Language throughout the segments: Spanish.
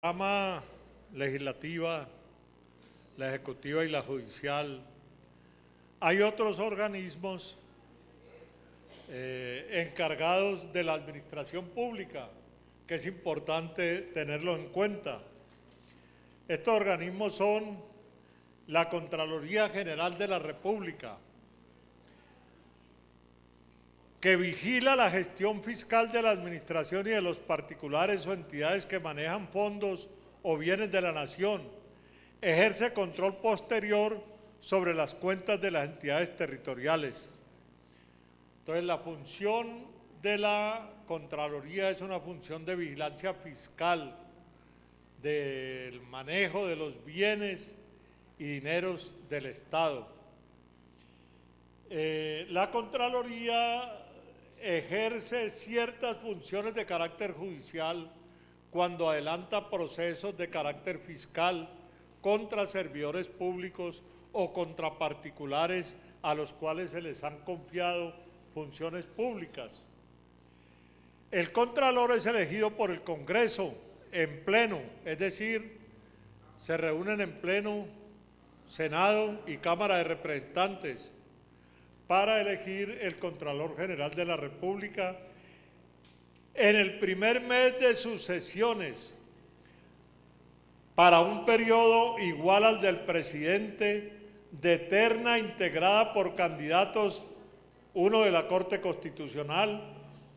Rama legislativa, la ejecutiva y la judicial, hay otros organismos encargados de la administración pública, que es importante tenerlos en cuenta. Estos organismos son la Contraloría General de la República, que vigila la gestión fiscal de la administración y de los particulares o entidades que manejan fondos o bienes de la nación, ejerce control posterior sobre las cuentas de las entidades territoriales. Entonces, la función de la Contraloría es una función de vigilancia fiscal, del manejo de los bienes y dineros del Estado. La Contraloría ejerce ciertas funciones de carácter judicial cuando adelanta procesos de carácter fiscal contra servidores públicos o contra particulares a los cuales se les han confiado funciones públicas. El Contralor es elegido por el Congreso en pleno, es decir, se reúnen en pleno Senado y Cámara de Representantes para elegir el Contralor General de la República en el primer mes de sus sesiones para un periodo igual al del presidente, de terna integrada por candidatos, uno de la Corte Constitucional,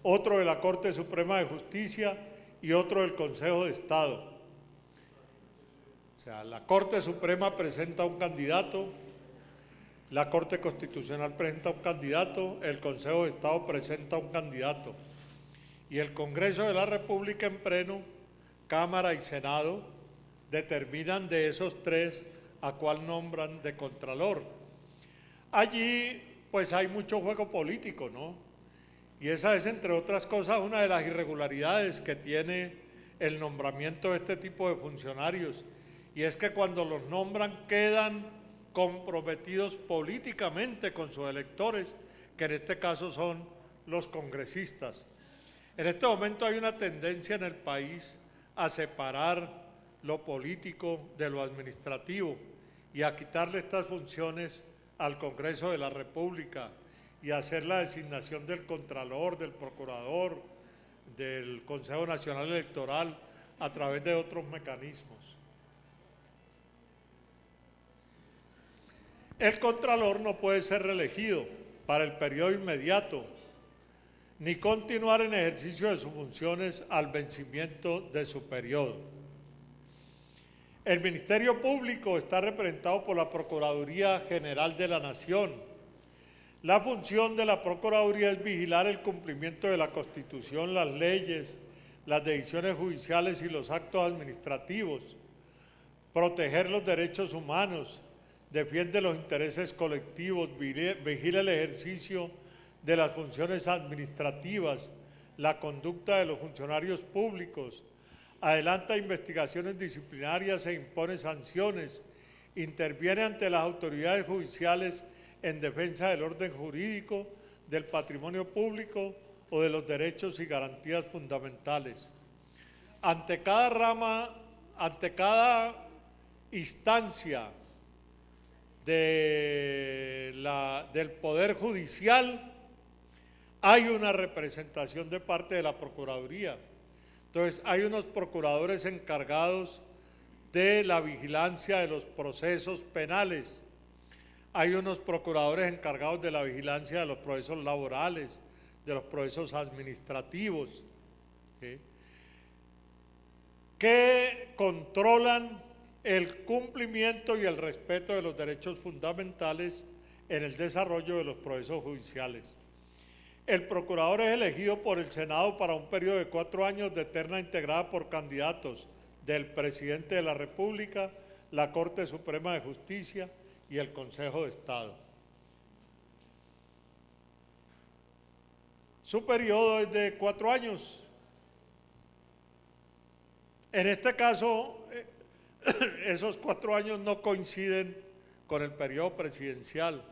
otro de la Corte Suprema de Justicia y otro del Consejo de Estado. O sea, la Corte Suprema presenta un candidato, la Corte Constitucional presenta un candidato, el Consejo de Estado presenta un candidato y el Congreso de la República en pleno, Cámara y Senado, determinan de esos tres a cuál nombran de Contralor. Allí pues hay mucho juego político, ¿no? Y esa es, entre otras cosas, una de las irregularidades que tiene el nombramiento de este tipo de funcionarios, y es que cuando los nombran quedan comprometidos políticamente con sus electores, que en este caso son los congresistas. En este momento hay una tendencia en el país a separar lo político de lo administrativo y a quitarle estas funciones al Congreso de la República y a hacer la designación del Contralor, del Procurador, del Consejo Nacional Electoral a través de otros mecanismos. El Contralor no puede ser reelegido para el periodo inmediato, ni continuar en ejercicio de sus funciones al vencimiento de su periodo. El Ministerio Público está representado por la Procuraduría General de la Nación. La función de la Procuraduría es vigilar el cumplimiento de la Constitución, las leyes, las decisiones judiciales y los actos administrativos, proteger los derechos humanos, defiende los intereses colectivos, vigila el ejercicio de las funciones administrativas, la conducta de los funcionarios públicos, adelanta investigaciones disciplinarias e impone sanciones, interviene ante las autoridades judiciales en defensa del orden jurídico, del patrimonio público o de los derechos y garantías fundamentales. Ante cada instancia del Poder Judicial, hay una representación de parte de la Procuraduría. Entonces, hay unos procuradores encargados de la vigilancia de los procesos penales, hay unos procuradores encargados de la vigilancia de los procesos laborales, de los procesos administrativos, ¿sí?, que controlan el cumplimiento y el respeto de los derechos fundamentales en el desarrollo de los procesos judiciales. El procurador es elegido por el Senado para un periodo de 4 años de terna integrada por candidatos del presidente de la República, la Corte Suprema de Justicia y el Consejo de Estado. Su periodo es de 4 años. En este caso, esos 4 años no coinciden con el periodo presidencial,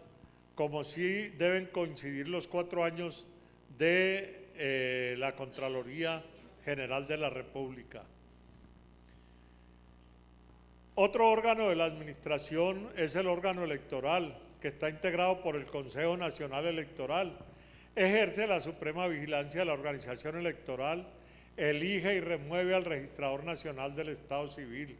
como sí deben coincidir los 4 años de la Contraloría General de la República. Otro órgano de la administración es el órgano electoral, que está integrado por el Consejo Nacional Electoral. Ejerce la suprema vigilancia de la organización electoral, elige y remueve al registrador nacional del Estado Civil.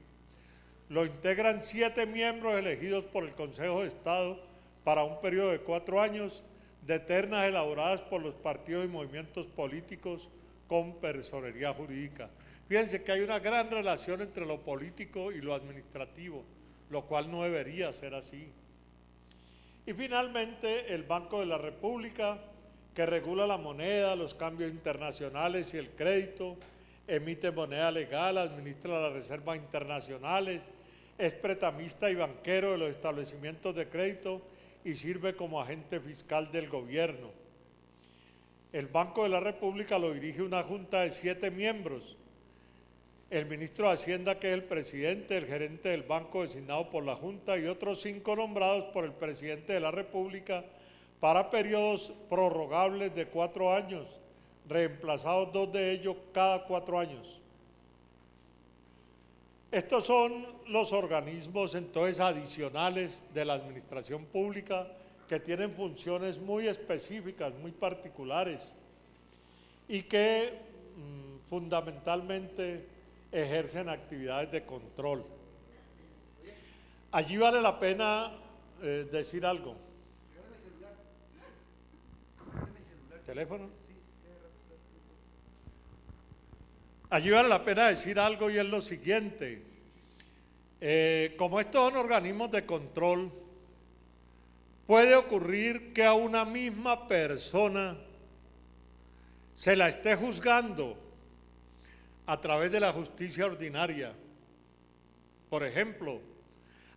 Lo integran 7 miembros elegidos por el Consejo de Estado para un periodo de 4 años, de ternas elaboradas por los partidos y movimientos políticos con personería jurídica. Fíjense que hay una gran relación entre lo político y lo administrativo, lo cual no debería ser así. Y finalmente, el Banco de la República, que regula la moneda, los cambios internacionales y el crédito, emite moneda legal, administra las reservas internacionales, es prestamista y banquero de los establecimientos de crédito y sirve como agente fiscal del gobierno. El Banco de la República lo dirige una junta de 7 miembros. El ministro de Hacienda, que es el presidente, el gerente del banco designado por la Junta y otros 5 nombrados por el presidente de la República para periodos prorrogables de 4 años, reemplazados 2 de ellos cada 4 años. Estos son los organismos entonces adicionales de la administración pública que tienen funciones muy específicas, muy particulares y que fundamentalmente ejercen actividades de control. Allí vale la pena decir algo. ¿Teléfono? Allí vale la pena decir algo y es lo siguiente. Como estos son organismos de control, puede ocurrir que a una misma persona se la esté juzgando a través de la justicia ordinaria. Por ejemplo,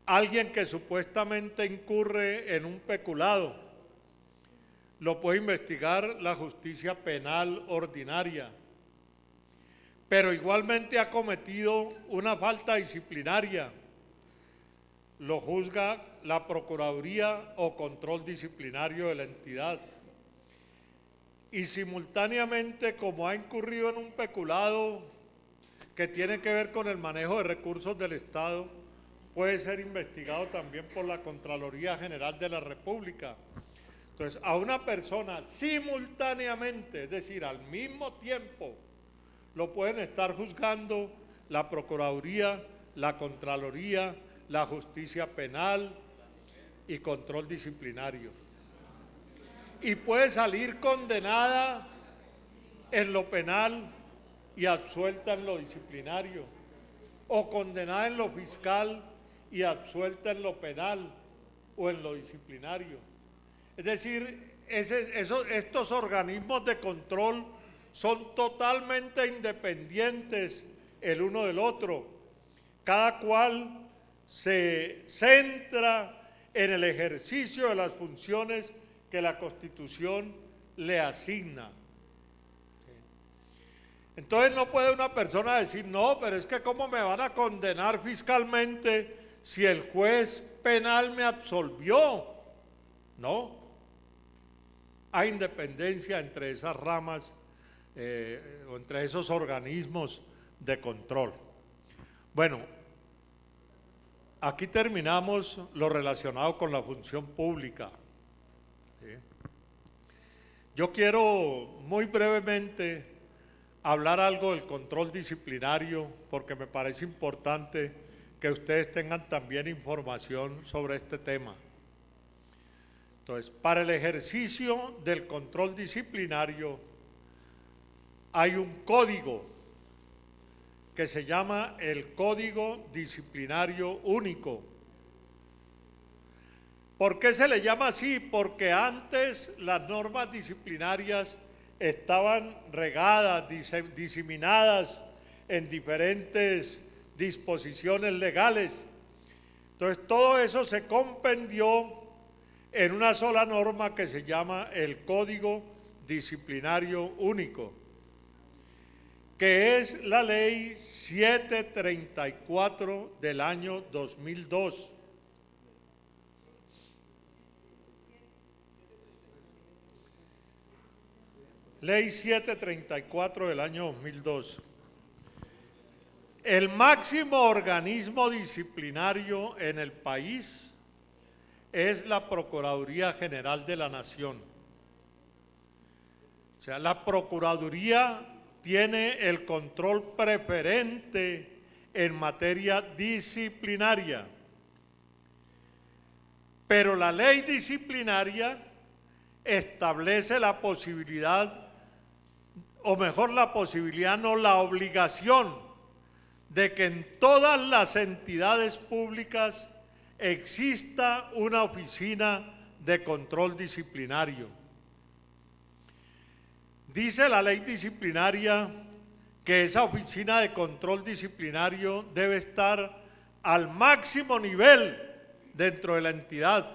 alguien que supuestamente incurre en un peculado, lo puede investigar la justicia penal ordinaria, pero igualmente ha cometido una falta disciplinaria, lo juzga la Procuraduría o Control Disciplinario de la entidad. Y simultáneamente, como ha incurrido en un peculado que tiene que ver con el manejo de recursos del Estado, puede ser investigado también por la Contraloría General de la República. Entonces, a una persona simultáneamente, es decir, al mismo tiempo, lo pueden estar juzgando la Procuraduría, la Contraloría, la Justicia Penal y Control Disciplinario. Y puede salir condenada en lo penal y absuelta en lo disciplinario, o condenada en lo fiscal y absuelta en lo penal o en lo disciplinario. Es decir, estos organismos de control son totalmente independientes el uno del otro. Cada cual se centra en el ejercicio de las funciones que la Constitución le asigna. Entonces no puede una persona decir, no, pero es que ¿cómo me van a condenar fiscalmente si el juez penal me absolvió? No. Hay independencia entre esas ramas o entre esos organismos de control. Bueno, aquí terminamos lo relacionado con la función pública. ¿Sí? Yo quiero muy brevemente hablar algo del control disciplinario, porque me parece importante que ustedes tengan también información sobre este tema. Entonces, para el ejercicio del control disciplinario hay un código que se llama el Código Disciplinario Único. ¿Por qué se le llama así? Porque antes las normas disciplinarias estaban regadas, diseminadas en diferentes disposiciones legales. Entonces todo eso se compendió en una sola norma que se llama el Código Disciplinario Único, que es la Ley 734 del año 2002. Ley 734 del año 2002. El máximo organismo disciplinario en el país es la Procuraduría General de la Nación. O sea, la Procuraduría tiene el control preferente en materia disciplinaria. Pero la ley disciplinaria establece la posibilidad, o mejor la posibilidad, no la obligación, de que en todas las entidades públicas exista una oficina de control disciplinario. Dice la ley disciplinaria que esa oficina de control disciplinario debe estar al máximo nivel dentro de la entidad.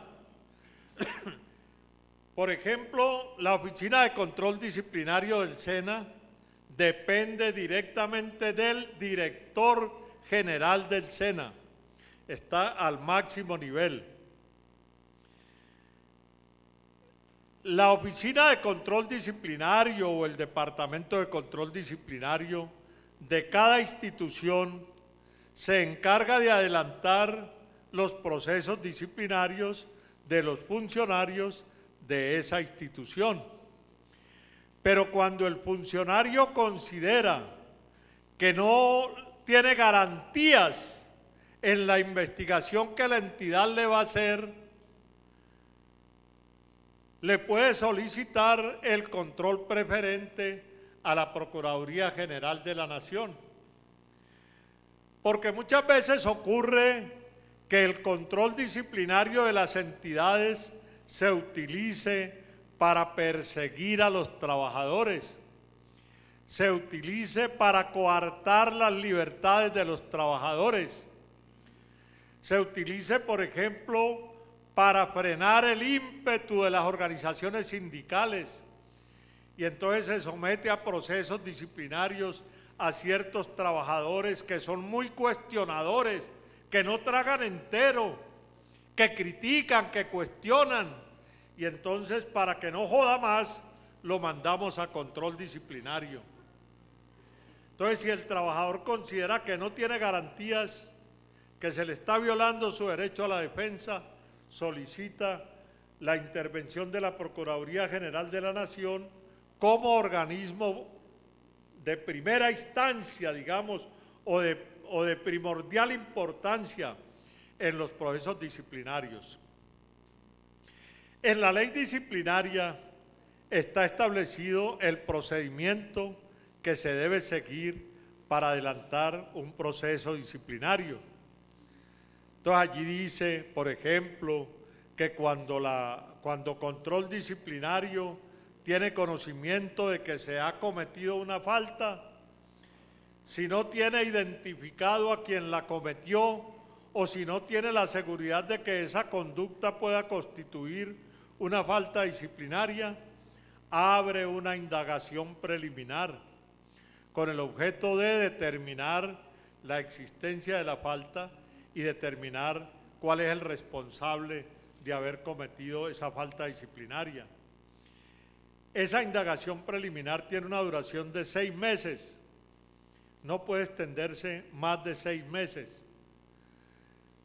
Por ejemplo, la oficina de control disciplinario del SENA depende directamente del director general del SENA. Está al máximo nivel. La oficina de control disciplinario o el departamento de control disciplinario de cada institución se encarga de adelantar los procesos disciplinarios de los funcionarios de esa institución. Pero cuando el funcionario considera que no tiene garantías en la investigación que la entidad le va a hacer, le puede solicitar el control preferente a la Procuraduría General de la Nación. Porque muchas veces ocurre que el control disciplinario de las entidades se utilice para perseguir a los trabajadores, se utilice para coartar las libertades de los trabajadores, se utilice, por ejemplo, para frenar el ímpetu de las organizaciones sindicales, y entonces se somete a procesos disciplinarios a ciertos trabajadores que son muy cuestionadores, que no tragan entero, que critican, que cuestionan, y entonces para que no joda más, lo mandamos a control disciplinario. Entonces, si el trabajador considera que no tiene garantías, que se le está violando su derecho a la defensa, solicita la intervención de la Procuraduría General de la Nación como organismo de primera instancia, digamos, o de primordial importancia en los procesos disciplinarios. En la ley disciplinaria está establecido el procedimiento que se debe seguir para adelantar un proceso disciplinario. Entonces allí dice, por ejemplo, que cuando control disciplinario tiene conocimiento de que se ha cometido una falta, si no tiene identificado a quien la cometió o si no tiene la seguridad de que esa conducta pueda constituir una falta disciplinaria, abre una indagación preliminar con el objeto de determinar la existencia de la falta y determinar cuál es el responsable de haber cometido esa falta disciplinaria. Esa indagación preliminar tiene una duración de 6 meses, no puede extenderse más de 6 meses.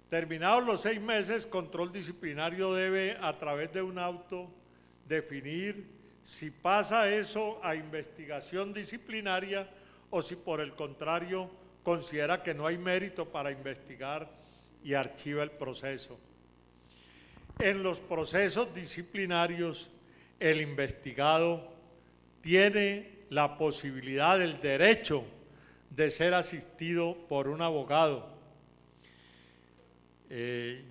Terminados los 6 meses, control disciplinario debe, a través de un auto, definir si pasa eso a investigación disciplinaria o si por el contrario considera que no hay mérito para investigar y archiva el proceso. En los procesos disciplinarios, el investigado tiene la posibilidad, el derecho de ser asistido por un abogado.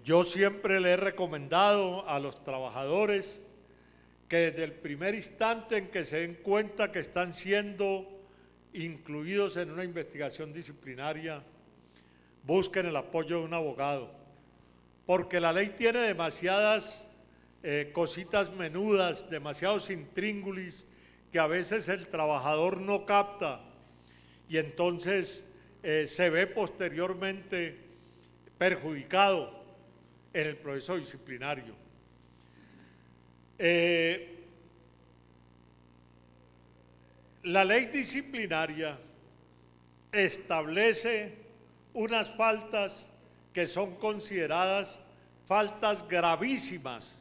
Yo siempre le he recomendado a los trabajadores que desde el primer instante en que se den cuenta que están siendo incluidos en una investigación disciplinaria, busquen el apoyo de un abogado, porque la ley tiene demasiadas cositas menudas, demasiados intríngulis que a veces el trabajador no capta y entonces se ve posteriormente perjudicado en el proceso disciplinario. La ley disciplinaria establece unas faltas que son consideradas faltas gravísimas.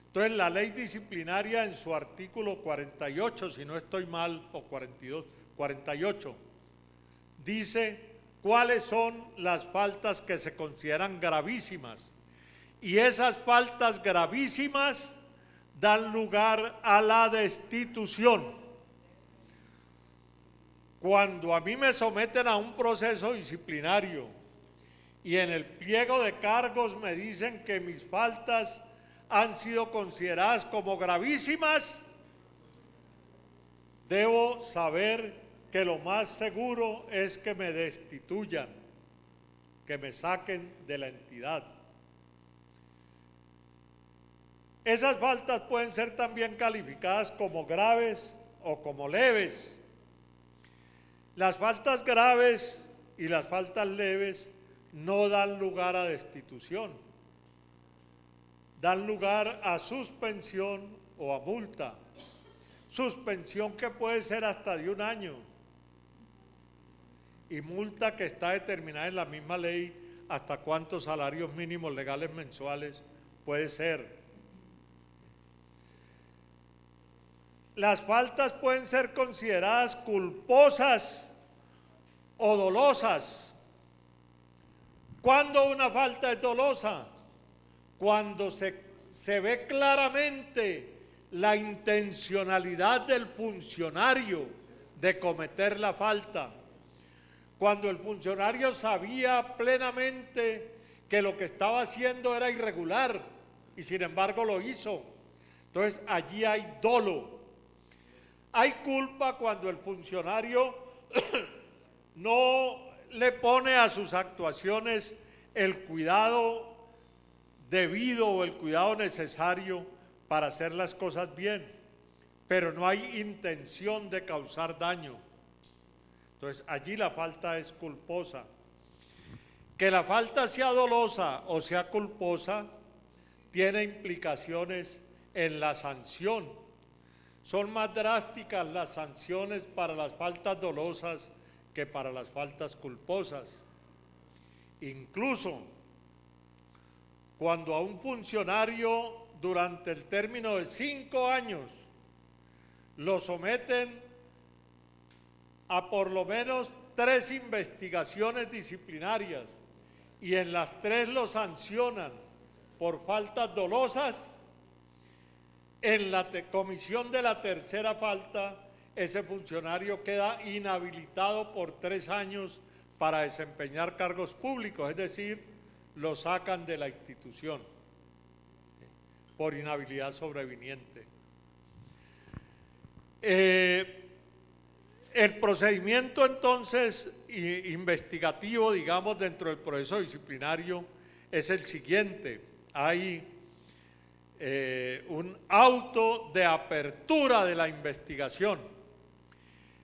Entonces, la ley disciplinaria en su artículo 48, si no estoy mal, o 42, 48, dice cuáles son las faltas que se consideran gravísimas. Y esas faltas gravísimas dan lugar a la destitución. Cuando a mí me someten a un proceso disciplinario y en el pliego de cargos me dicen que mis faltas han sido consideradas como gravísimas, debo saber que lo más seguro es que me destituyan, que me saquen de la entidad. Esas faltas pueden ser también calificadas como graves o como leves. Las faltas graves y las faltas leves no dan lugar a destitución, dan lugar a suspensión o a multa. Suspensión que puede ser hasta de 1 año y multa que está determinada en la misma ley hasta cuántos salarios mínimos legales mensuales puede ser. Las faltas pueden ser consideradas culposas o dolosas. ¿Cuándo una falta es dolosa? Cuando se ve claramente la intencionalidad del funcionario de cometer la falta. Cuando el funcionario sabía plenamente que lo que estaba haciendo era irregular y sin embargo lo hizo. Entonces allí hay dolo. Hay culpa cuando el funcionario no le pone a sus actuaciones el cuidado debido o el cuidado necesario para hacer las cosas bien, pero no hay intención de causar daño. Entonces allí la falta es culposa. Que la falta sea dolosa o sea culposa tiene implicaciones en la sanción. Son más drásticas las sanciones para las faltas dolosas que para las faltas culposas. Incluso cuando a un funcionario durante el término de 5 años lo someten a por lo menos 3 investigaciones disciplinarias y en las 3 lo sancionan por faltas dolosas, en la comisión de la tercera falta, ese funcionario queda inhabilitado por 3 años para desempeñar cargos públicos, es decir, lo sacan de la institución por inhabilidad sobreviniente. El procedimiento entonces investigativo, digamos, dentro del proceso disciplinario es el siguiente. Hay un auto de apertura de la investigación.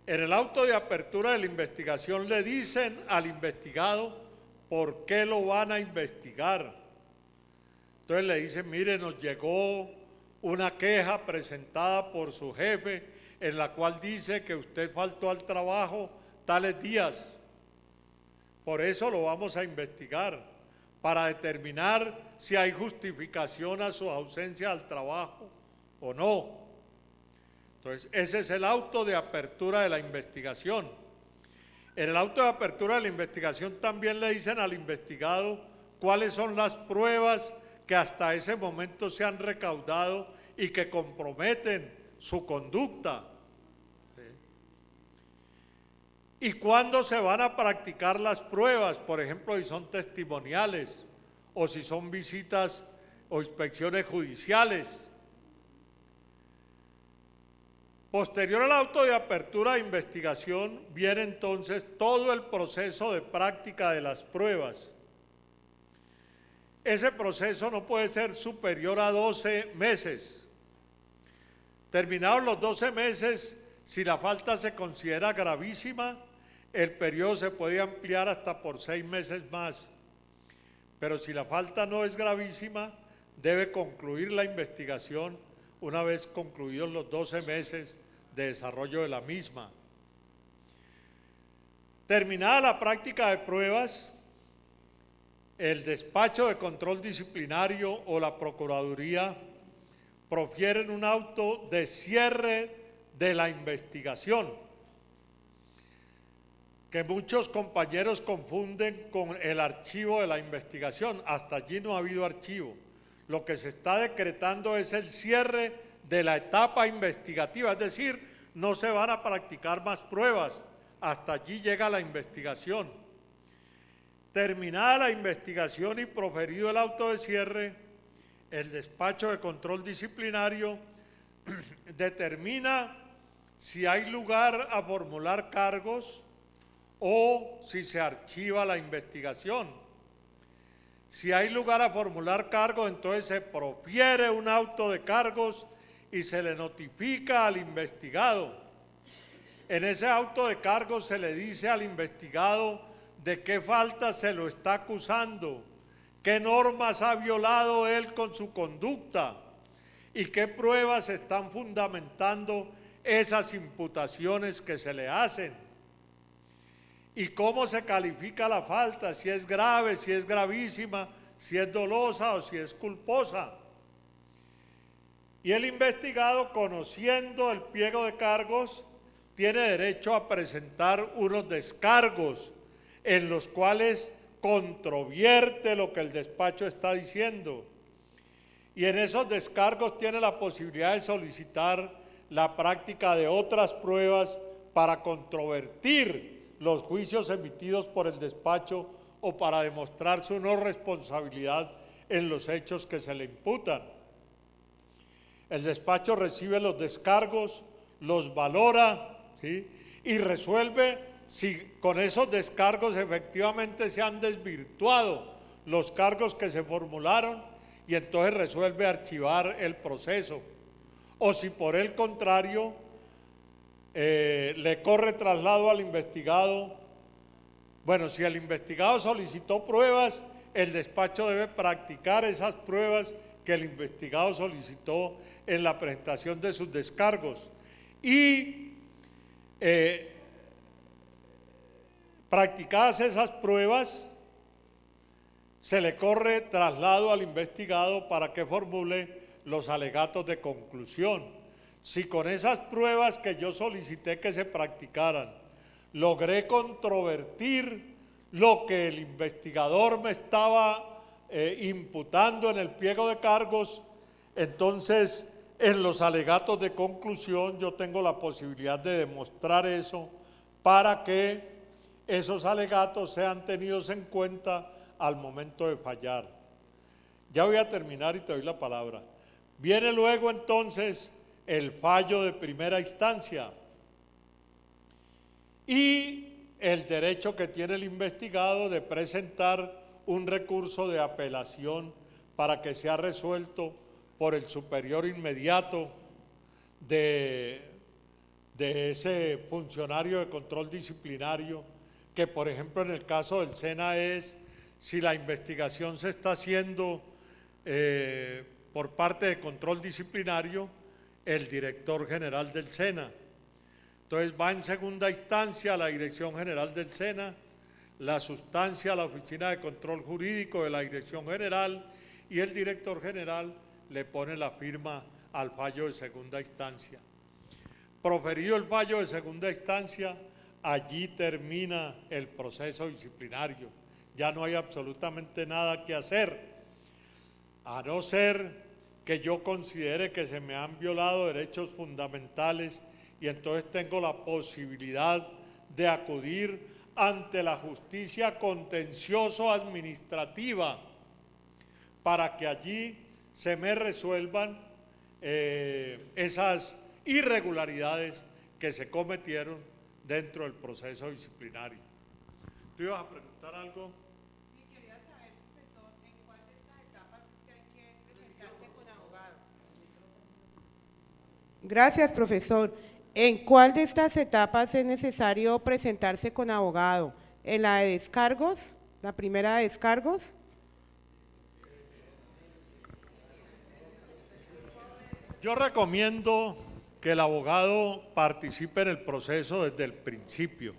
En el auto de apertura de la investigación le dicen al investigado por qué lo van a investigar. Entonces le dicen, mire, nos llegó una queja presentada por su jefe en la cual dice que usted faltó al trabajo tales días. Por eso lo vamos a investigar, para determinar si hay justificación a su ausencia al trabajo o no. Entonces, ese es el auto de apertura de la investigación. En el auto de apertura de la investigación también le dicen al investigado cuáles son las pruebas que hasta ese momento se han recaudado y que comprometen su conducta. ¿Y cuándo se van a practicar las pruebas? Por ejemplo, si son testimoniales o si son visitas o inspecciones judiciales. Posterior al auto de apertura de investigación viene entonces todo el proceso de práctica de las pruebas. Ese proceso no puede ser superior a 12 meses. Terminados los 12 meses, si la falta se considera gravísima, el periodo se puede ampliar hasta por 6 meses más. Pero si la falta no es gravísima, debe concluir la investigación una vez concluidos los 12 meses de desarrollo de la misma. Terminada la práctica de pruebas, el despacho de control disciplinario o la Procuraduría profieren un auto de cierre de la investigación, que muchos compañeros confunden con el archivo de la investigación. Hasta allí no ha habido archivo. Lo que se está decretando es el cierre de la etapa investigativa, es decir, no se van a practicar más pruebas, hasta allí llega la investigación. Terminada la investigación y proferido el auto de cierre, el despacho de control disciplinario determina si hay lugar a formular cargos o si se archiva la investigación. Si hay lugar a formular cargos, entonces se profiere un auto de cargos y se le notifica al investigado. En ese auto de cargos se le dice al investigado de qué falta se lo está acusando, qué normas ha violado él con su conducta y qué pruebas están fundamentando esas imputaciones que se le hacen. Y cómo se califica la falta, si es grave, si es gravísima, si es dolosa o si es culposa. Y el investigado, conociendo el pliego de cargos, tiene derecho a presentar unos descargos en los cuales controvierte lo que el despacho está diciendo. Y en esos descargos tiene la posibilidad de solicitar la práctica de otras pruebas para controvertir los juicios emitidos por el despacho o para demostrar su no responsabilidad en los hechos que se le imputan. El despacho recibe los descargos, los valora, ¿sí?, y resuelve si con esos descargos efectivamente se han desvirtuado los cargos que se formularon, y entonces resuelve archivar el proceso. O si por el contrario le corre traslado al investigado. Bueno, si el investigado solicitó pruebas, el despacho debe practicar esas pruebas que el investigado solicitó en la presentación de sus descargos. Y practicadas esas pruebas, se le corre traslado al investigado para que formule los alegatos de conclusión. Si con esas pruebas que yo solicité que se practicaran, logré controvertir lo que el investigador me estaba imputando en el pliego de cargos, entonces en los alegatos de conclusión yo tengo la posibilidad de demostrar eso para que esos alegatos sean tenidos en cuenta al momento de fallar. Ya voy a terminar y te doy la palabra. Viene luego entonces el fallo de primera instancia y el derecho que tiene el investigado de presentar un recurso de apelación para que sea resuelto por el superior inmediato de ese funcionario de control disciplinario, que por ejemplo en el caso del SENA es si la investigación se está haciendo por parte de control disciplinario, el director general del SENA. Entonces va en segunda instancia a la Dirección General del SENA, la sustancia a la Oficina de Control Jurídico de la Dirección General y el director general le pone la firma al fallo de segunda instancia. Proferido el fallo de segunda instancia, allí termina el proceso disciplinario. Ya no hay absolutamente nada que hacer, a no ser que yo considere que se me han violado derechos fundamentales y entonces tengo la posibilidad de acudir ante la justicia contencioso-administrativa para que allí se me resuelvan esas irregularidades que se cometieron dentro del proceso disciplinario. ¿Tú ibas a preguntar algo? Sí, quería saber, profesor, ¿en cuál de estas etapas es que hay que presentarse con abogado? Gracias, profesor. ¿En cuál de estas etapas es necesario presentarse con abogado? ¿En la de descargos? ¿La primera de descargos? Yo recomiendo que el abogado participe en el proceso desde el principio.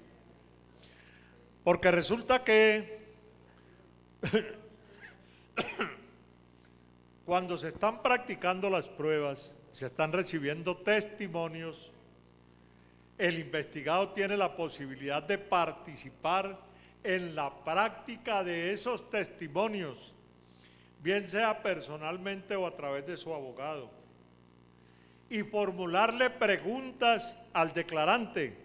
Porque resulta que cuando se están practicando las pruebas, se están recibiendo testimonios, el investigado tiene la posibilidad de participar en la práctica de esos testimonios, bien sea personalmente o a través de su abogado, y formularle preguntas al declarante.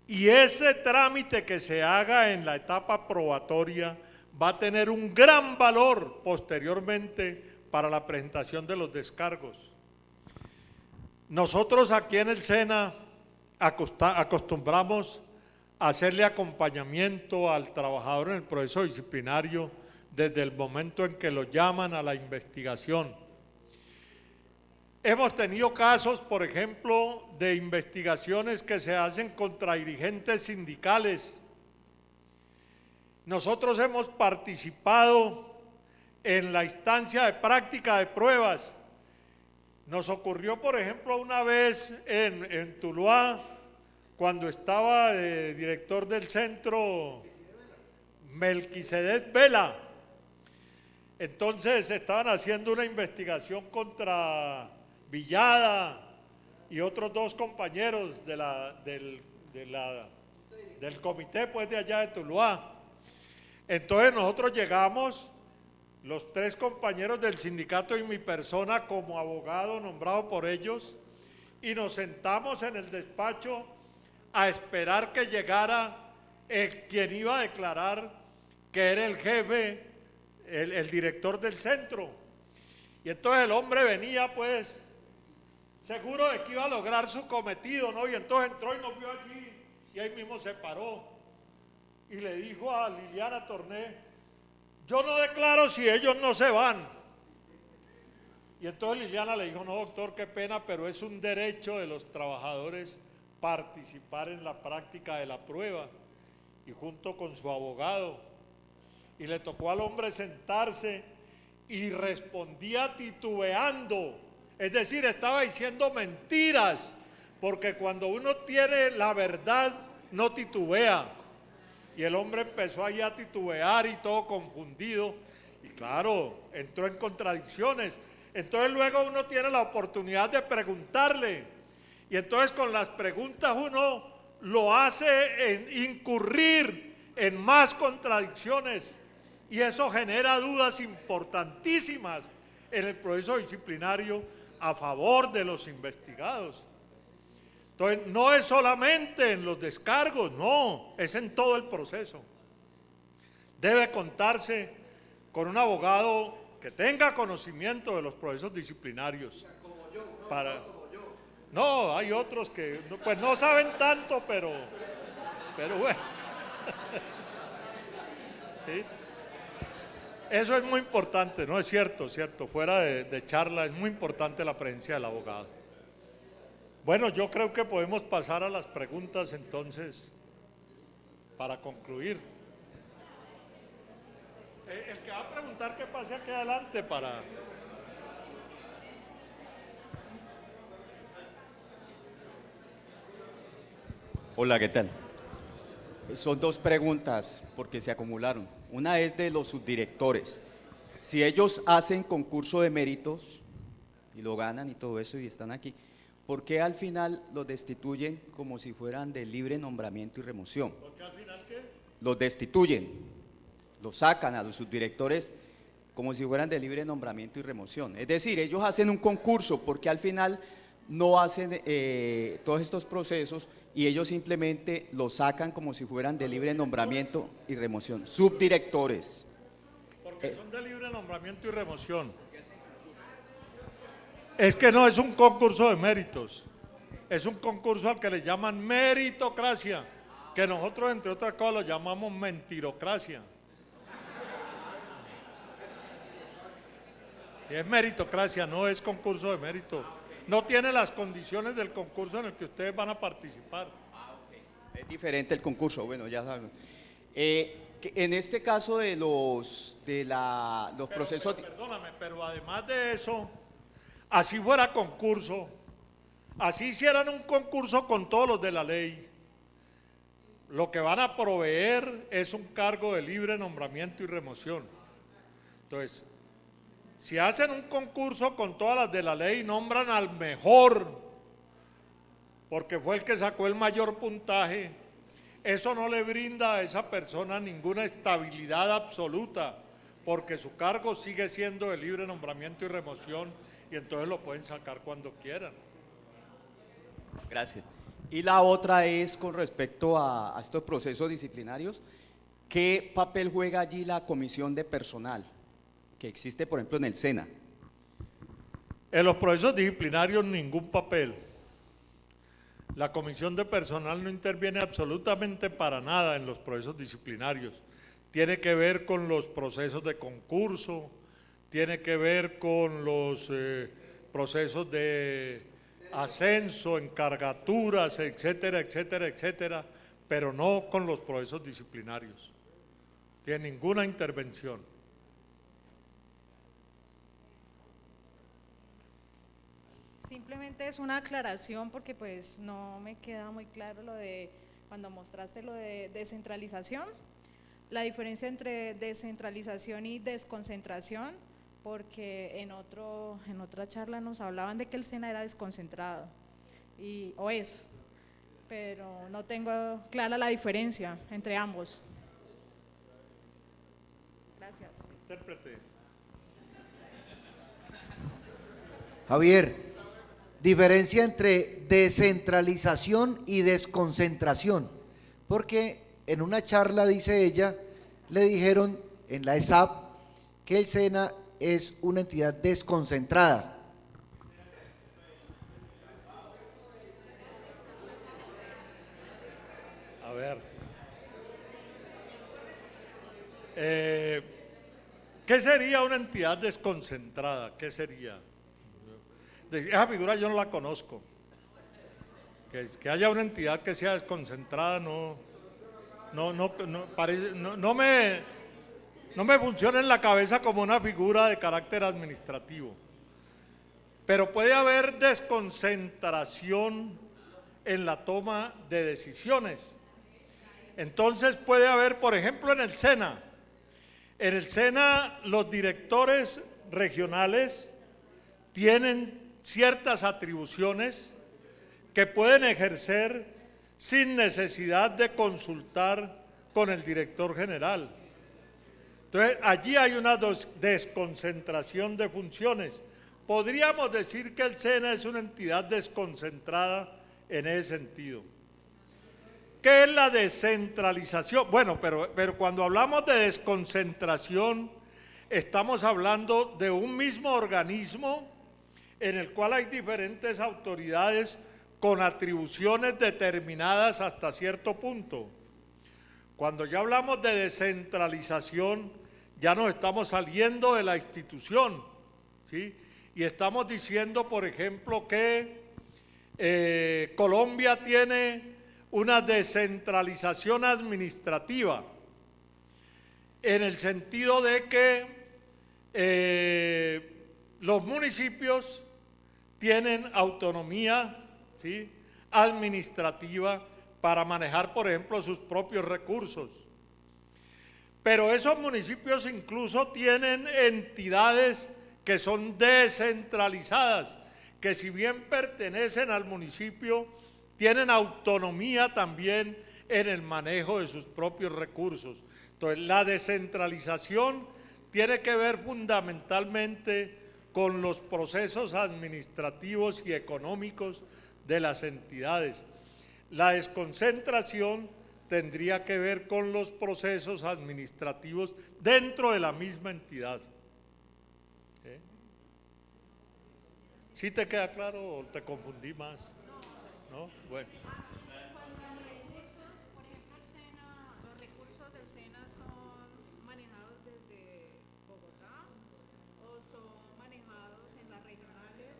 Y ese trámite que se haga en la etapa probatoria va a tener un gran valor posteriormente para la presentación de los descargos. Nosotros aquí en el SENA acostumbramos a hacerle acompañamiento al trabajador en el proceso disciplinario desde el momento en que lo llaman a la investigación. Hemos tenido casos, por ejemplo, de investigaciones que se hacen contra dirigentes sindicales. Nosotros hemos participado en la instancia de práctica de pruebas. Nos ocurrió, por ejemplo, una vez en Tuluá, cuando estaba de director del centro Melquisedec Vela. Entonces estaban haciendo una investigación contra Villada y otros dos compañeros del comité pues, de allá de Tuluá. Entonces nosotros llegamos, los tres compañeros del sindicato y mi persona como abogado nombrado por ellos, y nos sentamos en el despacho a esperar que llegara quien iba a declarar que era el jefe, el director del centro. Y entonces el hombre venía pues seguro de que iba a lograr su cometido, ¿no? Y entonces entró y nos vio allí y ahí mismo se paró y le dijo a Liliana Torné: yo no declaro si ellos no se van. Y entonces Liliana le dijo: no, doctor, qué pena, pero es un derecho de los trabajadores participar en la práctica de la prueba, y junto con su abogado. Y le tocó al hombre sentarse y respondía titubeando, es decir, estaba diciendo mentiras, porque cuando uno tiene la verdad no titubea. Y el hombre empezó ahí a titubear y todo confundido, y claro, entró en contradicciones. Entonces luego uno tiene la oportunidad de preguntarle, y entonces con las preguntas uno lo hace incurrir en más contradicciones, y eso genera dudas importantísimas en el proceso disciplinario a favor de los investigados. Entonces, no es solamente en los descargos, no, es en todo el proceso. Debe contarse con un abogado que tenga conocimiento de los procesos disciplinarios. No, hay otros que pues no saben tanto, pero bueno. ¿Sí? Eso es muy importante, ¿no? Es cierto, fuera de charla, es muy importante la presencia del abogado. Bueno, yo creo que podemos pasar a las preguntas entonces, para concluir. El que va a preguntar que pase aquí adelante para... Hola, ¿qué tal? Son dos preguntas porque se acumularon. Una es de los subdirectores. Si ellos hacen concurso de méritos y lo ganan y todo eso y están aquí, ¿por qué al final los destituyen como si fueran de libre nombramiento y remoción? ¿Por qué al final qué? Los destituyen, los sacan a los subdirectores como si fueran de libre nombramiento y remoción. Es decir, ellos hacen un concurso porque al final no hacen todos estos procesos y ellos simplemente los sacan como si fueran de libre nombramiento y remoción. Subdirectores. Porque son de libre nombramiento y remoción. Es que no es un concurso de méritos, es un concurso al que le llaman meritocracia, que nosotros entre otras cosas lo llamamos mentirocracia. Y es meritocracia, no es concurso de mérito. No tiene las condiciones del concurso en el que ustedes van a participar. Es diferente el concurso, bueno, ya saben. En este caso de los procesos... Perdóname, pero además de eso, así fuera concurso, así hicieran un concurso con todos los de la ley, lo que van a proveer es un cargo de libre nombramiento y remoción. Entonces, si hacen un concurso con todas las de la ley, nombran al mejor, porque fue el que sacó el mayor puntaje, eso no le brinda a esa persona ninguna estabilidad absoluta, porque su cargo sigue siendo de libre nombramiento y remoción, y entonces lo pueden sacar cuando quieran. Gracias. Y la otra es con respecto a estos procesos disciplinarios, ¿qué papel juega allí la comisión de personal que existe, por ejemplo, en el SENA? En los procesos disciplinarios ningún papel. La comisión de personal no interviene absolutamente para nada en los procesos disciplinarios. Tiene que ver con los procesos de concurso, tiene que ver con los procesos de ascenso, encargaturas, etcétera, etcétera, etcétera, pero no con los procesos disciplinarios. Tiene ninguna intervención. Simplemente es una aclaración porque pues no me queda muy claro lo de cuando mostraste lo de descentralización, la diferencia entre descentralización y desconcentración, porque en otra charla nos hablaban de que el SENA era desconcentrado, o es, pero no tengo clara la diferencia entre ambos. Gracias. Intérprete. Javier, diferencia entre descentralización y desconcentración, porque en una charla, dice ella, le dijeron en la ESAP que el SENA es una entidad desconcentrada. A ver, ¿qué sería una entidad desconcentrada? ¿Qué sería? Esa figura yo no la conozco. Que haya una entidad que sea desconcentrada no me funciona en la cabeza como una figura de carácter administrativo. Pero puede haber desconcentración en la toma de decisiones. Entonces puede haber, por ejemplo, en el SENA los directores regionales tienen ciertas atribuciones que pueden ejercer sin necesidad de consultar con el director general. Entonces, allí hay una desconcentración de funciones. Podríamos decir que el SENA es una entidad desconcentrada en ese sentido. ¿Qué es la descentralización? Bueno, pero cuando hablamos de desconcentración, estamos hablando de un mismo organismo en el cual hay diferentes autoridades con atribuciones determinadas hasta cierto punto. Cuando ya hablamos de descentralización, ya nos estamos saliendo de la institución, ¿sí? Y estamos diciendo, por ejemplo, que Colombia tiene una descentralización administrativa, en el sentido de que los municipios tienen autonomía, ¿sí?, administrativa para manejar, por ejemplo, sus propios recursos. Pero esos municipios incluso tienen entidades que son descentralizadas, que si bien pertenecen al municipio, tienen autonomía también en el manejo de sus propios recursos. Entonces, la descentralización tiene que ver fundamentalmente con los procesos administrativos y económicos de las entidades. La desconcentración tendría que ver con los procesos administrativos dentro de la misma entidad. ¿Sí te queda claro o te confundí más? ¿No? Bueno. Por ejemplo, los recursos del SENA son manejados desde Bogotá o son manejados en las regionales.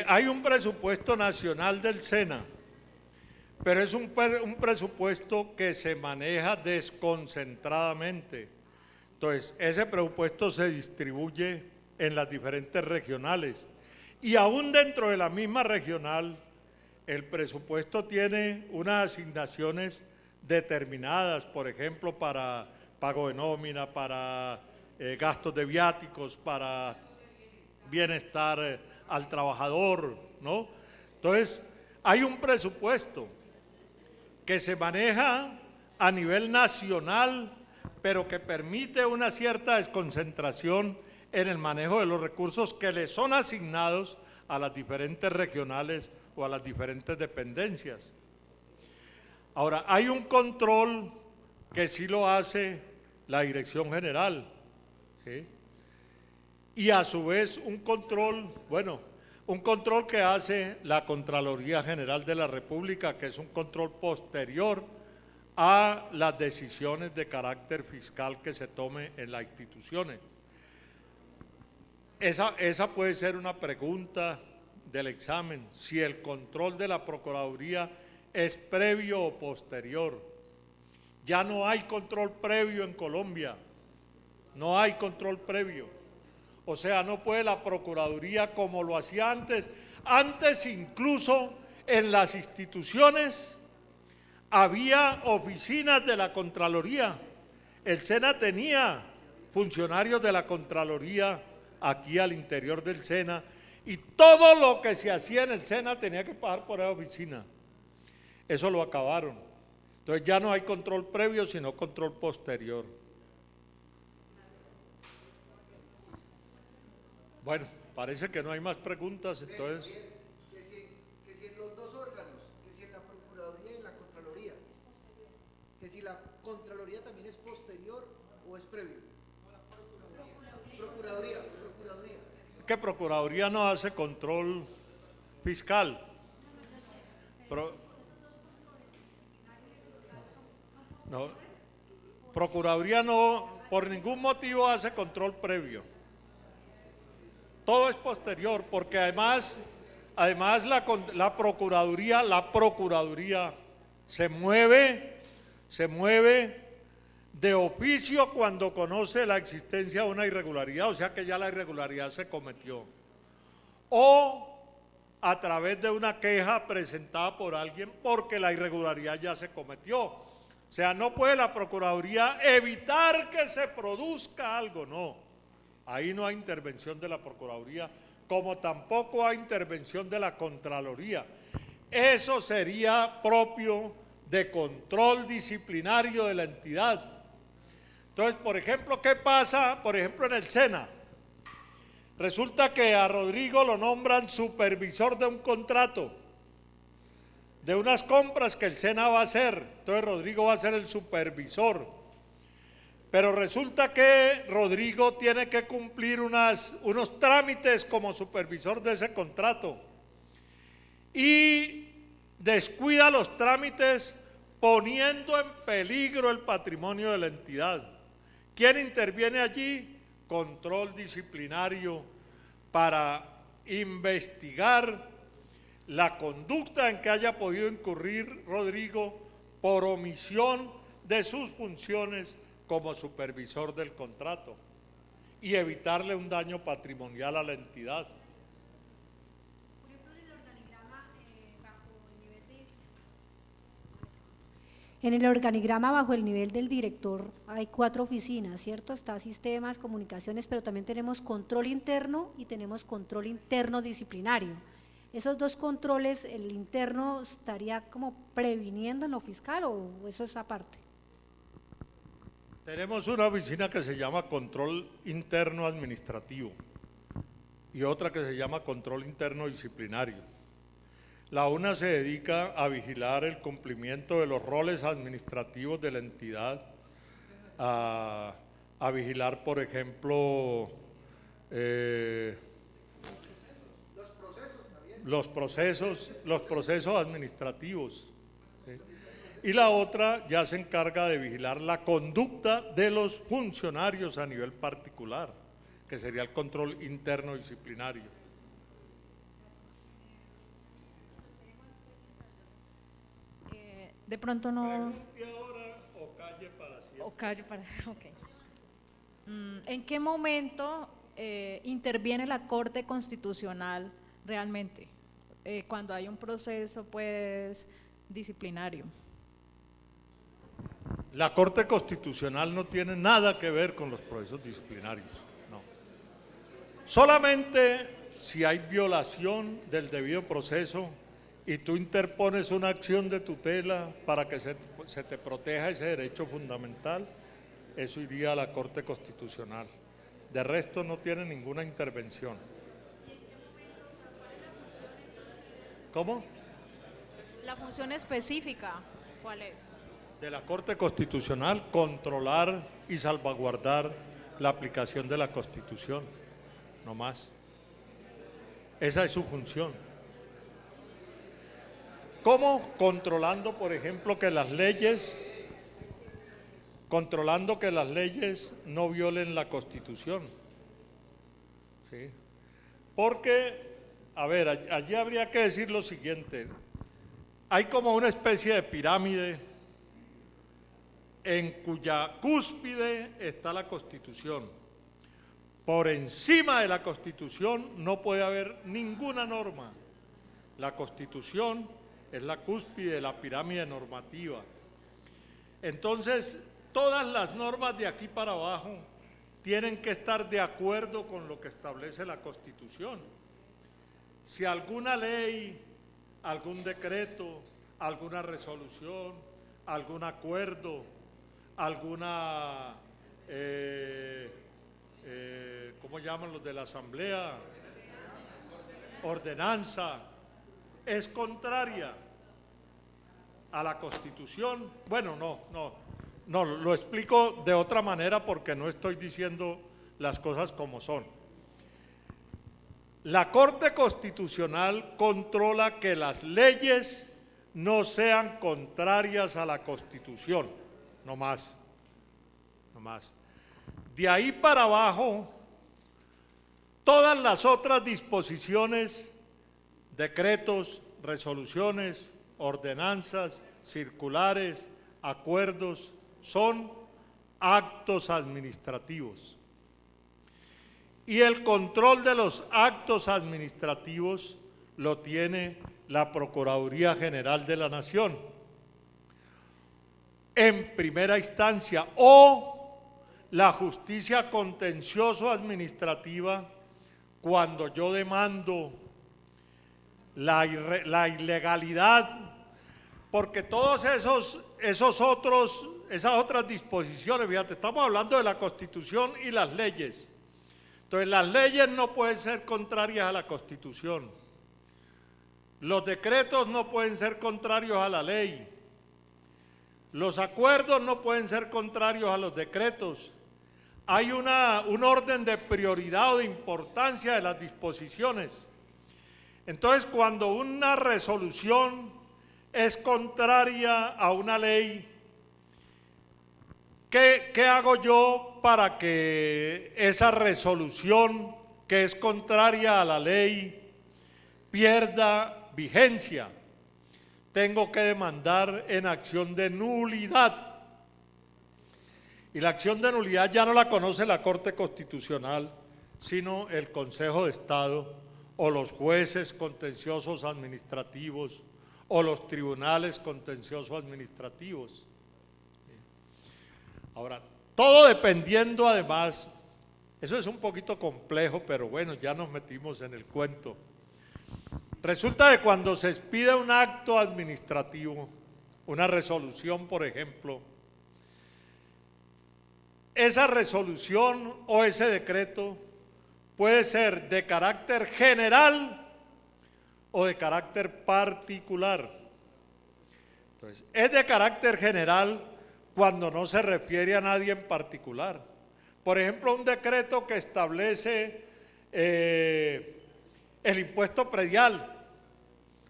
Hay un presupuesto nacional del SENA, pero es un presupuesto que se maneja desconcentradamente. Entonces, ese presupuesto se distribuye en las diferentes regionales y aún dentro de la misma regional el presupuesto tiene unas asignaciones determinadas, por ejemplo, para pago de nómina, para gastos de viáticos, para bienestar al trabajador, ¿no? Entonces, hay un presupuesto que se maneja a nivel nacional, pero que permite una cierta desconcentración en el manejo de los recursos que le son asignados a las diferentes regionales o a las diferentes dependencias. Ahora, hay un control que sí lo hace la Dirección General, ¿sí? Y a su vez un control, bueno, un control que hace la Contraloría General de la República, que es un control posterior a las decisiones de carácter fiscal que se tome en las instituciones. Esa puede ser una pregunta del examen, si el control de la Procuraduría es previo o posterior. Ya no hay control previo en Colombia, no hay control previo. O sea, no puede la Procuraduría como lo hacía antes. Antes incluso en las instituciones había oficinas de la Contraloría. El SENA tenía funcionarios de la Contraloría aquí al interior del SENA y todo lo que se hacía en el SENA tenía que pasar por esa oficina. Eso lo acabaron. Entonces ya no hay control previo, sino control posterior. Bueno, parece que no hay más preguntas, entonces… Que si en los dos órganos, que si en la Procuraduría y en la Contraloría, que si la Contraloría también es posterior o es previo. Procuraduría. Que Procuraduría no hace control fiscal. No, Procuraduría no, por ningún motivo hace control previo. Todo es posterior, porque además la Procuraduría se mueve de oficio cuando conoce la existencia de una irregularidad, o sea que ya la irregularidad se cometió, o a través de una queja presentada por alguien porque la irregularidad ya se cometió. O sea, no puede la Procuraduría evitar que se produzca algo, no. Ahí no hay intervención de la Procuraduría, como tampoco hay intervención de la Contraloría. Eso sería propio de control disciplinario de la entidad. Entonces, por ejemplo, ¿qué pasa, por ejemplo, en el SENA? Resulta que a Rodrigo lo nombran supervisor de un contrato, de unas compras que el SENA va a hacer. Entonces Rodrigo va a ser el supervisor. Pero resulta que Rodrigo tiene que cumplir unos trámites como supervisor de ese contrato y descuida los trámites poniendo en peligro el patrimonio de la entidad. ¿Quién interviene allí? Control disciplinario para investigar la conducta en que haya podido incurrir Rodrigo por omisión de sus funciones como supervisor del contrato y evitarle un daño patrimonial a la entidad. Por ejemplo, en el organigrama bajo el nivel del director hay 4 oficinas, ¿cierto? Está sistemas, comunicaciones, pero también tenemos control interno y tenemos control interno disciplinario. ¿Esos dos controles, el interno estaría como previniendo en lo fiscal o eso es aparte? Tenemos una oficina que se llama Control Interno Administrativo y otra que se llama Control Interno Disciplinario. La una se dedica a vigilar el cumplimiento de los roles administrativos de la entidad, a vigilar, por ejemplo, los procesos administrativos. ¿Sí? Y la otra ya se encarga de vigilar la conducta de los funcionarios a nivel particular, que sería el control interno disciplinario. De pronto no… Pregunte ahora o calle para siempre. O callo para… Ok. ¿En qué momento interviene la Corte Constitucional realmente? cuando hay un proceso pues disciplinario. La Corte Constitucional no tiene nada que ver con los procesos disciplinarios, no. Solamente si hay violación del debido proceso y tú interpones una acción de tutela para que se te proteja ese derecho fundamental, eso iría a la Corte Constitucional. De resto no tiene ninguna intervención. ¿Cómo? La función específica, ¿cuál es? De la Corte Constitucional, controlar y salvaguardar la aplicación de la Constitución, no más. Esa es su función. ¿Cómo? Controlando, por ejemplo, que las leyes no violen la Constitución. ¿Sí? Porque, a ver, allí habría que decir lo siguiente: hay como una especie de pirámide en cuya cúspide está la Constitución. Por encima de la Constitución no puede haber ninguna norma. La Constitución es la cúspide de la pirámide normativa. Entonces, todas las normas de aquí para abajo tienen que estar de acuerdo con lo que establece la Constitución. Si alguna ley, algún decreto, alguna resolución, algún acuerdo, alguna, ¿cómo llaman los de la Asamblea? Ordenanza, es contraria a la Constitución. Bueno, no, lo explico de otra manera porque no estoy diciendo las cosas como son. La Corte Constitucional controla que las leyes no sean contrarias a la Constitución, no más. De ahí para abajo, todas las otras disposiciones, decretos, resoluciones, ordenanzas, circulares, acuerdos, son actos administrativos. Y el control de los actos administrativos lo tiene la Procuraduría General de la Nación, en primera instancia, o la justicia contencioso-administrativa, cuando yo demando la ilegalidad, porque todos esas otras disposiciones, fíjate, estamos hablando de la Constitución y las leyes. Entonces, las leyes no pueden ser contrarias a la Constitución. Los decretos no pueden ser contrarios a la ley. Los acuerdos no pueden ser contrarios a los decretos. Hay un orden de prioridad o de importancia de las disposiciones. Entonces, cuando una resolución es contraria a una ley, ¿qué hago yo para que esa resolución que es contraria a la ley pierda vigencia? Tengo que demandar en acción de nulidad. Y la acción de nulidad ya no la conoce la Corte Constitucional, sino el Consejo de Estado o los jueces contenciosos administrativos o los tribunales contenciosos administrativos. Ahora, todo dependiendo además, eso es un poquito complejo, pero bueno, ya nos metimos en el cuento. Resulta que cuando se expide un acto administrativo, una resolución, por ejemplo, esa resolución o ese decreto puede ser de carácter general o de carácter particular. Entonces, es de carácter general cuando no se refiere a nadie en particular. Por ejemplo, un decreto que establece el impuesto predial.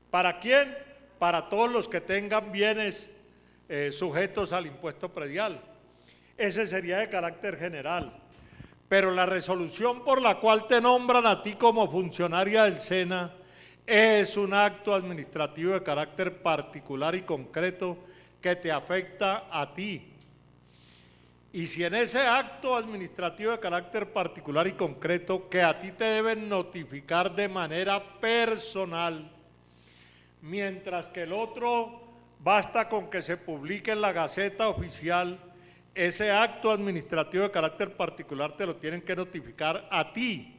¿Para quién? Para todos los que tengan bienes sujetos al impuesto predial. Ese sería de carácter general. Pero la resolución por la cual te nombran a ti como funcionaria del SENA es un acto administrativo de carácter particular y concreto que te afecta a ti. Y si en ese acto administrativo de carácter particular y concreto que a ti te deben notificar de manera personal, mientras que el otro basta con que se publique en la Gaceta Oficial. Ese acto administrativo de carácter particular te lo tienen que notificar a ti,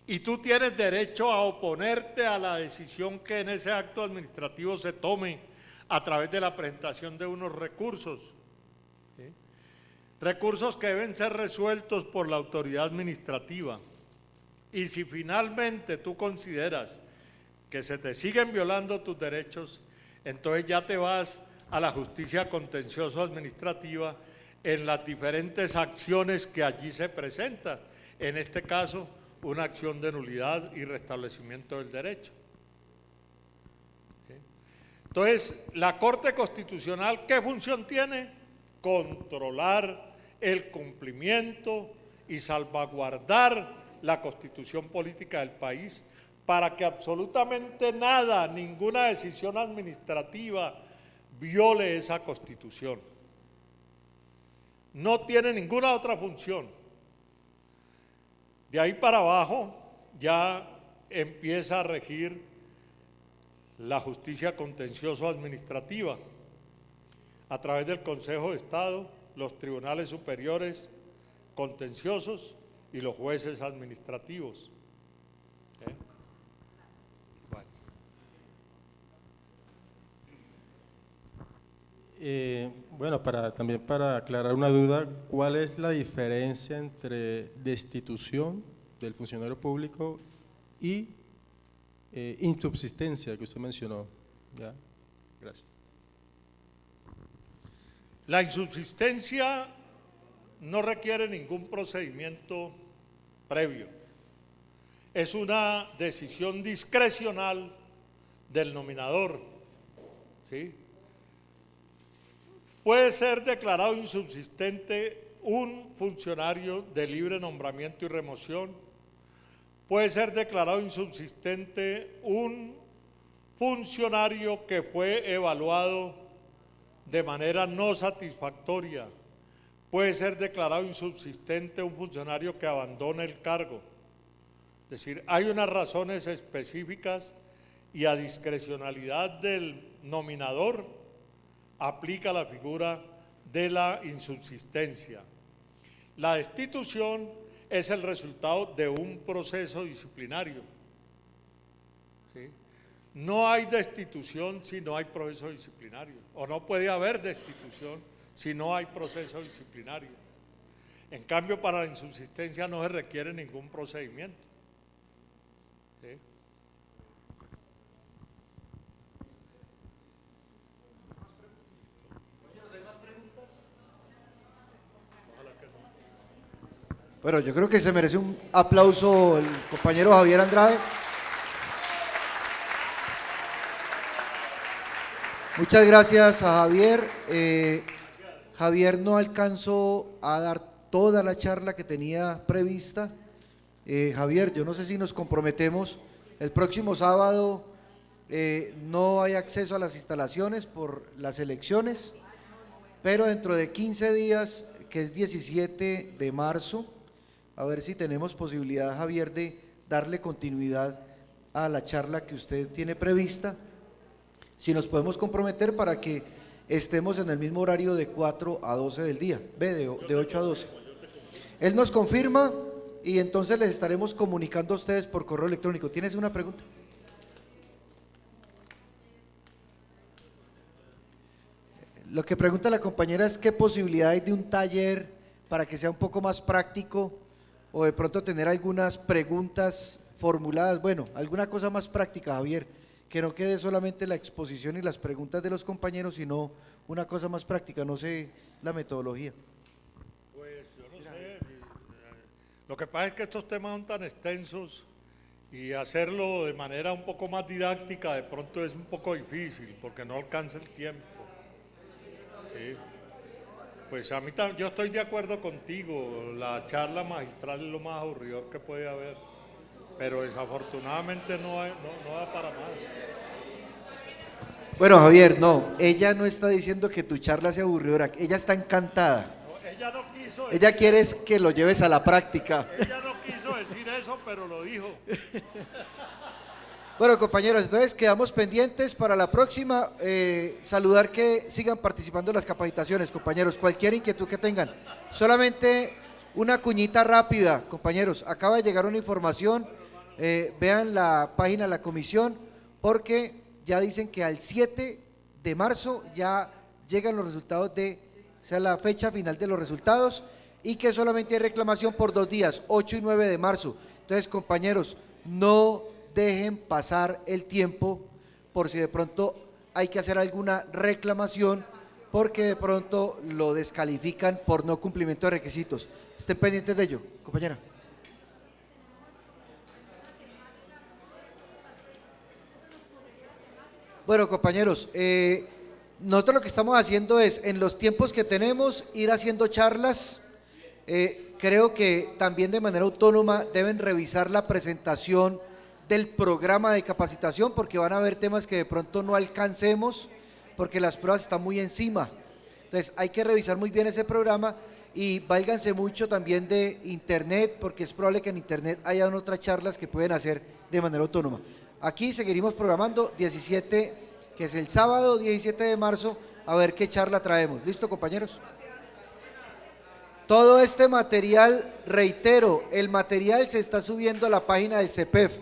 y tú tienes derecho a oponerte a la decisión que en ese acto administrativo se tome a través de la presentación de unos recursos, ¿sí? Recursos que deben ser resueltos por la autoridad administrativa. Y si finalmente tú consideras que se te siguen violando tus derechos, entonces ya te vas a la justicia contencioso administrativa en las diferentes acciones que allí se presentan. En este caso, una acción de nulidad y restablecimiento del derecho. ¿Sí? Entonces, la Corte Constitucional, ¿qué función tiene? Controlar el cumplimiento y salvaguardar la Constitución política del país, para que absolutamente nada, ninguna decisión administrativa viole esa Constitución. No tiene ninguna otra función. De ahí para abajo ya empieza a regir la justicia contencioso administrativa a través del Consejo de Estado, los tribunales superiores contenciosos y los jueces administrativos. Bueno, también para aclarar una duda, ¿cuál es la diferencia entre destitución del funcionario público y insubsistencia que usted mencionó? ¿Ya? Gracias. La insubsistencia no requiere ningún procedimiento previo. Es una decisión discrecional del nominador, ¿sí? Puede ser declarado insubsistente un funcionario de libre nombramiento y remoción, puede ser declarado insubsistente un funcionario que fue evaluado de manera no satisfactoria, puede ser declarado insubsistente un funcionario que abandone el cargo. Es decir, hay unas razones específicas y a discrecionalidad del nominador aplica la figura de la insubsistencia. La destitución es el resultado de un proceso disciplinario, ¿sí? No hay destitución si no hay proceso disciplinario, o no puede haber destitución si no hay proceso disciplinario. En cambio, para la insubsistencia no se requiere ningún procedimiento, ¿sí? Bueno, yo creo que se merece un aplauso el compañero Javier Andrade. Muchas gracias a Javier. Javier no alcanzó a dar toda la charla que tenía prevista. Javier, yo no sé si nos comprometemos. El próximo sábado no hay acceso a las instalaciones por las elecciones, pero dentro de 15 días, que es 17 de marzo, a ver si tenemos posibilidad, Javier, de darle continuidad a la charla que usted tiene prevista, si nos podemos comprometer para que estemos en el mismo horario de 4 a 12 del día, de 8 a 12. Él nos confirma y entonces les estaremos comunicando a ustedes por correo electrónico. ¿Tienes una pregunta? Lo que pregunta la compañera es qué posibilidad hay de un taller para que sea un poco más práctico, o de pronto tener algunas preguntas formuladas, bueno, alguna cosa más práctica, Javier, que no quede solamente la exposición y las preguntas de los compañeros, sino una cosa más práctica, no sé la metodología. Pues yo no sé, lo que pasa es que estos temas son tan extensos y hacerlo de manera un poco más didáctica de pronto es un poco difícil porque no alcanza el tiempo. ¿Sí? Pues a mí yo estoy de acuerdo contigo, la charla magistral es lo más aburridor que puede haber, pero desafortunadamente no da para más. Bueno, Javier, no, ella no está diciendo que tu charla sea aburridora, ella está encantada. No, ella no quiso decir, Ella quiere es que lo lleves a la práctica. ella no quiso decir eso, pero lo dijo. Bueno, compañeros, entonces quedamos pendientes para la próxima. Saludar que sigan participando en las capacitaciones, compañeros. Cualquier inquietud que tengan. Solamente una cuñita rápida, compañeros. Acaba de llegar una información. Vean la página de la comisión, porque ya dicen que al 7 de marzo ya llegan los resultados o sea, la fecha final de los resultados, y que solamente hay reclamación por 2 días, 8 y 9 de marzo. Entonces, compañeros, no dejen pasar el tiempo por si de pronto hay que hacer alguna reclamación, porque de pronto lo descalifican por no cumplimiento de requisitos. Estén pendientes de ello, compañera. Bueno, compañeros, nosotros lo que estamos haciendo es, en los tiempos que tenemos, ir haciendo charlas. Creo que también de manera autónoma deben revisar la presentación del programa de capacitación, porque van a haber temas que de pronto no alcancemos, porque las pruebas están muy encima. Entonces hay que revisar muy bien ese programa, y válganse mucho también de internet, porque es probable que en internet hayan otras charlas que pueden hacer de manera autónoma. Aquí seguiremos programando 17, que es el sábado 17 de marzo, a ver qué charla traemos. ¿Listo, compañeros? Todo este material, reitero, el material se está subiendo a la página del CEPEF,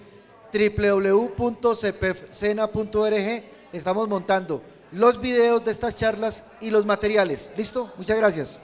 www.cepefsena.org. Estamos montando los videos de estas charlas y los materiales. ¿Listo? Muchas gracias.